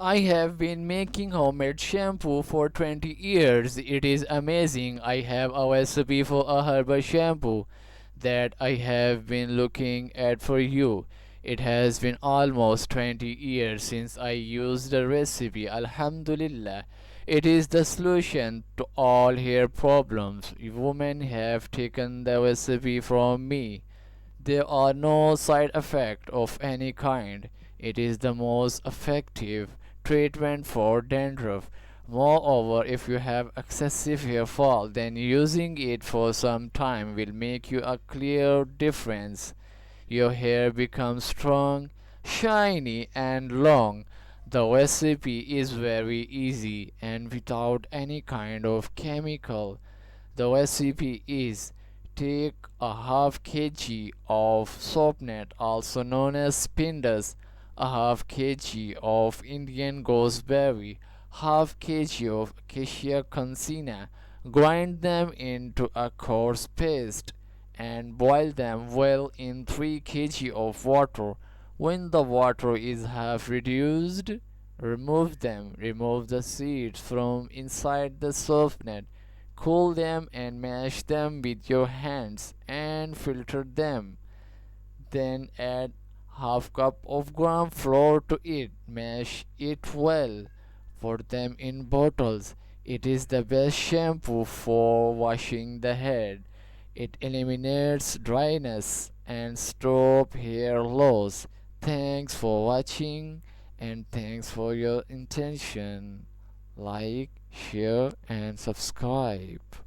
I have been making homemade shampoo for 20 years. It is amazing. I have a recipe for a herbal shampoo that I have been looking at for you. It has been almost 20 years since I used the recipe. Alhamdulillah. It is the solution to all hair problems. Women have taken the recipe from me. There are no side effects of any kind. It is the most effective treatment for dandruff. Moreover, if you have excessive hair fall, then using it for some time will make you a clear difference. Your hair becomes strong, shiny, and long. The recipe is very easy and without any kind of chemical. The recipe is: take a half kg of soapnet, also known as spindles, a half kg of Indian gooseberry, half kg of acacia consina. Grind them into a coarse paste and boil them well in 3 kg of water. When the water is half reduced, remove them. Remove the seeds from inside the soapnet. Cool them and mash them with your hands and filter them. Then add half cup of gram flour to it. Mash it well. Put them in bottles. It is the best shampoo for washing the head. It eliminates dryness and stop hair loss. Thanks for watching and thanks for your attention. Like, share and subscribe.